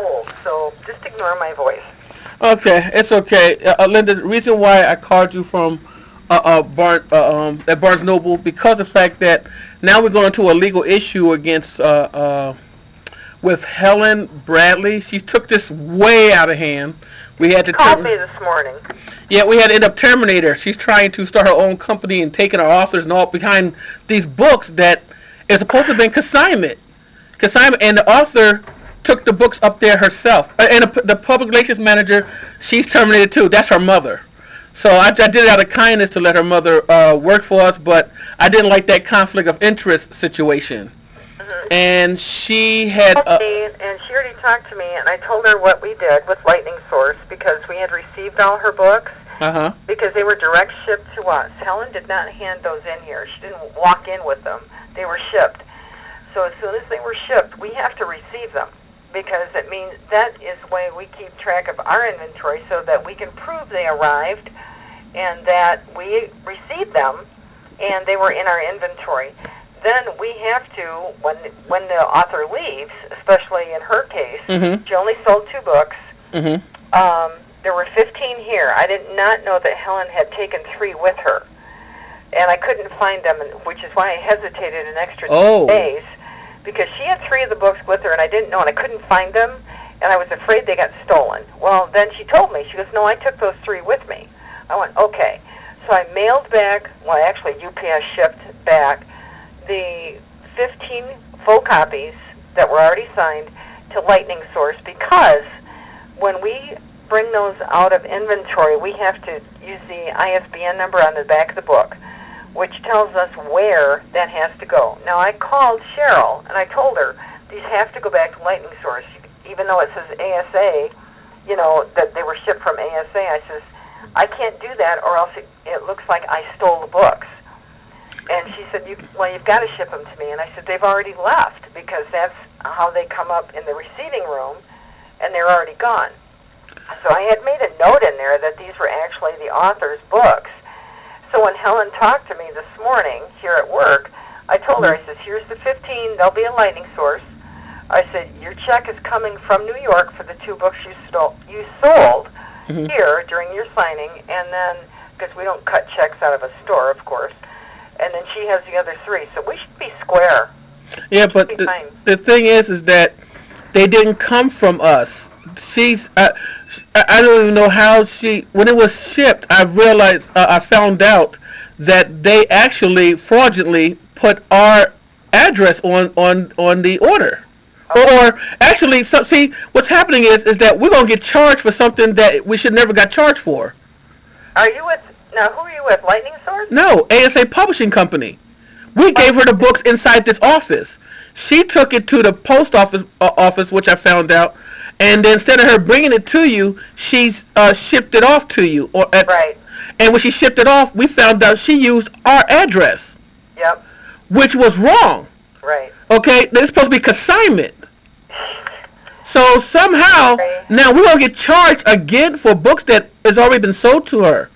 hold, so just ignore my voice. Okay, it's okay. Linda, the reason why I called you from at Barnes Noble because of the fact that now we're going into a legal issue against with Helen Bradley. She took this way out of hand. We had She to called me this morning. yeah, we had to end up terminate her. She's trying to start her own company and taking our authors and all behind these books that is supposed to have been consignment. Consignment, and the author took the books up there herself. And the public relations manager, she's terminated too. That's her mother. So I did it out of kindness to let her mother work for us, but I didn't like that conflict of interest situation. And she had. And she already talked to me, and I told her what we did with Lightning Source because we had received all her books because they were direct shipped to us. Helen did not hand those in here. She didn't walk in with them. They were shipped. So as soon as they were shipped, we have to receive them because it means that is the way we keep track of our inventory so that we can prove they arrived and that we received them and they were in our inventory. Then we have to, when the author leaves, especially in her case, she only sold 2 books. There were 15 here. I did not know that Helen had taken 3 with her. And I couldn't find them, which is why I hesitated an extra 2 days, because she had 3 of the books with her, and I didn't know, and I couldn't find them, and I was afraid they got stolen. Well, then she told me. She goes, no, I took those 3 with me. I went, okay. So I mailed back, well, actually UPS shipped back the 15 full copies that were already signed to Lightning Source because when we bring those out of inventory, we have to use the ISBN number on the back of the book, which tells us where that has to go. Now, I called Cheryl, and I told her these have to go back to Lightning Source, even though it says ASA, you know, that they were shipped from ASA. I says, I can't do that, or else it looks like I stole the books. And she said, you've got to ship them to me. And I said, they've already left, because that's how they come up in the receiving room, and they're already gone. So I had made a note in there that these were actually the author's books. So when Helen talked to me this morning here at work, I told her, I said, here's the 15. They'll be a Lightning Source. I said, your check is coming from New York for the 2 books you sold here during your signing, and then, because we don't cut checks out of a store, of course, and then she has the other 3. So we should be square. Yeah, but the thing is that they didn't come from us. I don't even know how when it was shipped, I realized, I found out that they actually fraudulently put our address on the order. Or actually, see, what's happening is that we're going to get charged for something that we should never got charged for. Who are you with, Lightning Source? No, ASA Publishing Company. We gave her the books inside this office. She took it to the post office, which I found out, and then instead of her bringing it to you, she's shipped it off to you. Right. And when she shipped it off, we found out she used our address. Yep. Which was wrong. Right. Okay, it's supposed to be consignment. So somehow, now we're going to get charged again for books that has already been sold to her.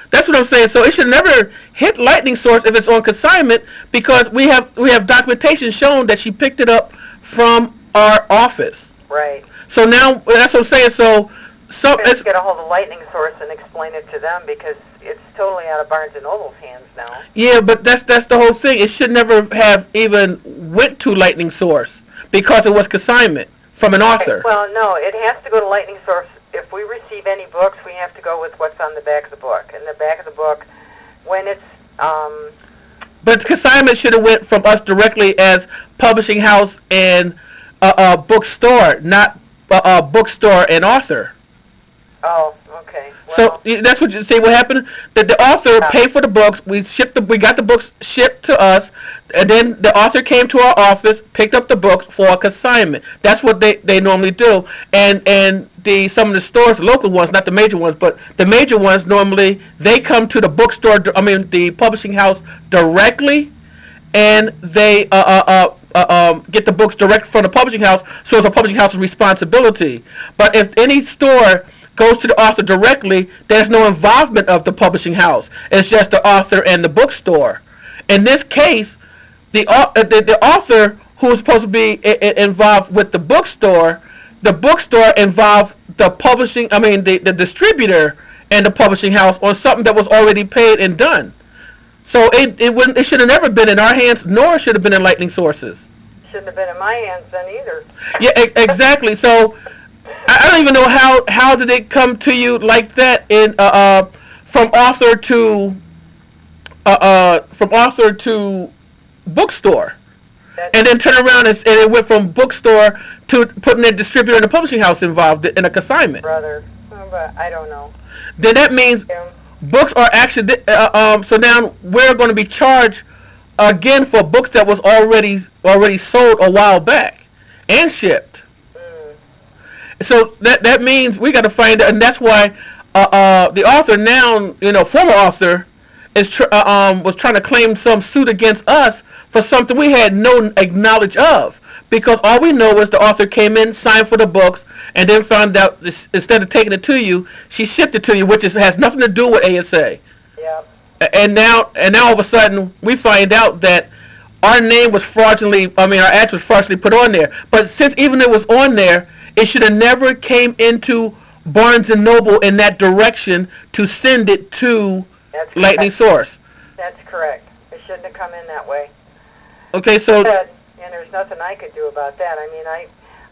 That's what I'm saying. So it should never hit Lightning Source if it's on consignment, because we have documentation showing that she picked it up from our office. Right. So now, that's what I'm saying. So let's get a hold of Lightning Source and explain it to them, because it's totally out of Barnes & Noble's hands now. Yeah, but that's the whole thing. It should never have even went to Lightning Source because it was consignment from an author. Well, no, it has to go to Lightning Source. If we receive any books, we have to go with what's on the back of the book. And the back of the book, when it's... But consignment should have went from us directly as publishing house and bookstore, not bookstore and author. Oh, okay. Well, so that's what you see. What happened? That the author paid for the books. We got the books shipped to us, and then the author came to our office, picked up the books for a consignment. That's what they normally do. And some of the stores, the local ones, not the major ones, but the major ones normally they come to the bookstore. The publishing house directly, and they get the books direct from the publishing house. So it's a publishing house's responsibility. But if any store goes to the author directly, there's no involvement of the publishing house. It's just the author and the bookstore. In this case, the author who is supposed to be involved with the bookstore, the bookstore involved the publishing. I mean, the distributor and the publishing house on something that was already paid and done. So it should have never been in our hands, nor should have been in Lightning Sources. Shouldn't have been in my hands then either. Yeah, exactly. So I don't even know how did it come to you like that in from author to bookstore, and then turn around and it went from bookstore to putting a distributor and a publishing house involved in a consignment. Brother, but I don't know. Then that means books are actually so now we're going to be charged again for books that was already sold a while back and shipped. So that means we got to find out, and that's why the author now, former author, is was trying to claim some suit against us for something we had no knowledge of, because all we know is the author came in, signed for the books, and then found out instead of taking it to you, she shipped it to you, which has nothing to do with ASA. Yeah. And now all of a sudden we find out that our name was fraudulently, our address was fraudulently put on there. But since even it was on there, it should have never came into Barnes and Noble in that direction to send it to Lightning Source. That's correct. It shouldn't have come in that way. Okay, so... And there's nothing I could do about that. I mean,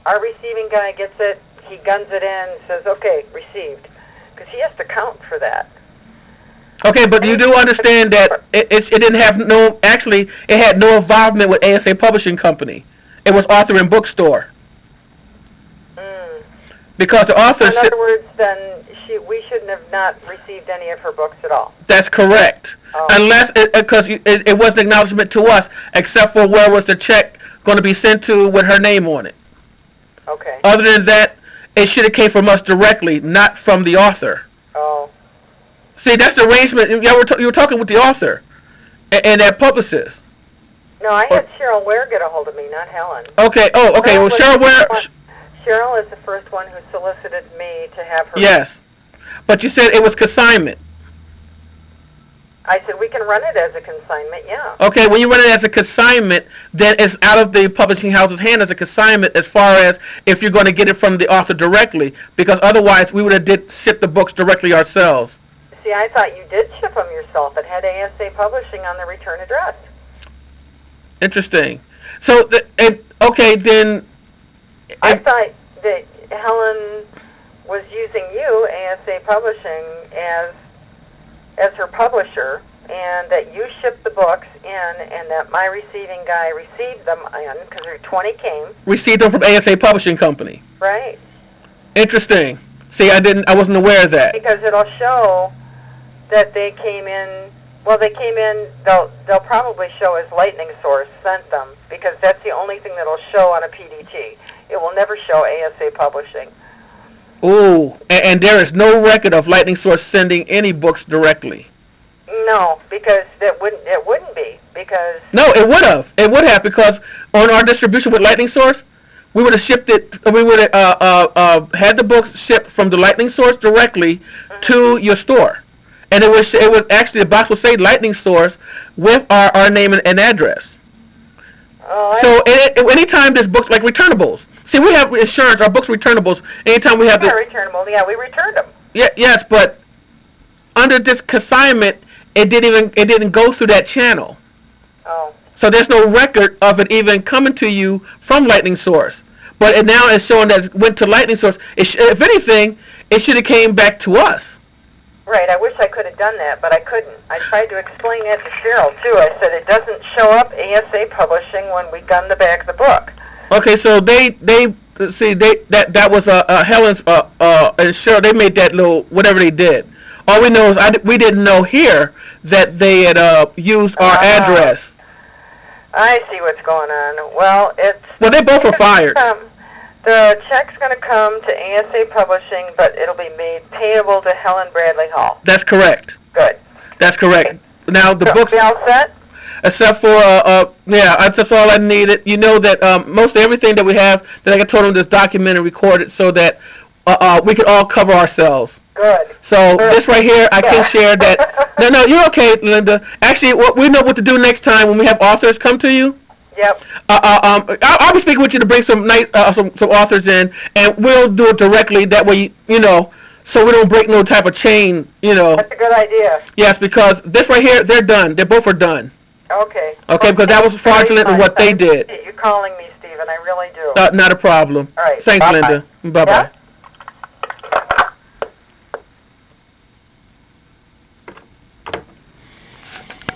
our receiving guy gets it, he guns it in, says, okay, received. Because he has to count for that. Okay, but you do understand that it didn't have it had no involvement with ASA Publishing Company. It was author and bookstore. Because the author... In other words, then we shouldn't have not received any of her books at all. That's correct. Oh. Unless, because it wasn't acknowledgement to us, except for where was the check going to be sent to with her name on it. Okay. Other than that, it should have came from us directly, not from the author. Oh. See, that's the arrangement. You were talking with the author and that publicist. No, I had Cheryl Ware get a hold of me, not Helen. Okay. Oh, okay. Well, Cheryl Ware... Cheryl is the first one who solicited me to have her... Yes. But you said it was consignment. I said we can run it as a consignment, yeah. Okay, when you run it as a consignment, then it's out of the publishing house's hand as a consignment as far as if you're going to get it from the author directly, because otherwise we would have ship the books directly ourselves. See, I thought you did ship them yourself. It had ASA Publishing on the return address. Interesting. So, okay, then... I thought that Helen was using you, ASA Publishing, as her publisher, and that you shipped the books in, and that my receiving guy received them in, because there 20 came. Received them from ASA Publishing Company. Right. Interesting. See, I wasn't aware of that. Because it'll show that they came in. Well, they came in. They'll probably show as Lightning Source sent them, because that's the only thing that'll show on a PDT. It will never show ASA Publishing. Ooh, and there is no record of Lightning Source sending any books directly. No, because it wouldn't be, because... No, it would have. It would have, because on our distribution with Lightning Source, we would have shipped it, we would have had the books shipped from the Lightning Source directly to your store. And it would actually, the box would say Lightning Source with our name and address. Oh, so anytime there's books like returnables, see, we have insurance, our books returnables. Anytime we have returnable, yeah, we returned them. Yeah, yes, but under this consignment, it didn't go through that channel. Oh. So there's no record of it even coming to you from Lightning Source. But now it's showing that it went to Lightning Source. If anything, it should have came back to us. Right, I wish I could have done that, but I couldn't. I tried to explain that to Cheryl, too. I said it doesn't show up ASA Publishing when we gun the back of the book. Okay, so that was Helen's and Cheryl. They made that little whatever they did. All we know is we didn't know here that they had used our address. I see what's going on. Well, they both were fired. The check's going to come to ASA Publishing, but it'll be made payable to Helen Bradley Hall. That's correct. Good. That's correct. Okay. Now the books. Be all set? Except for that's all I needed. You know that most everything that we have that I told them is documented and recorded so that we could all cover ourselves. Good. So this right here, I can share that. No, you're okay, Linda. Actually, we know what to do next time when we have authors come to you. Yep. I'll be speaking with you to bring some nice some authors in, and we'll do it directly. That way, so we don't break no type of chain. That's a good idea. Yes, because this right here, they're done. They both are done. Okay. Okay, because that was fraudulent in what they did. I appreciate you calling me, Stephen. I really do. Not a problem. All right. Thanks, Bye-bye. Linda. Bye bye. Yeah?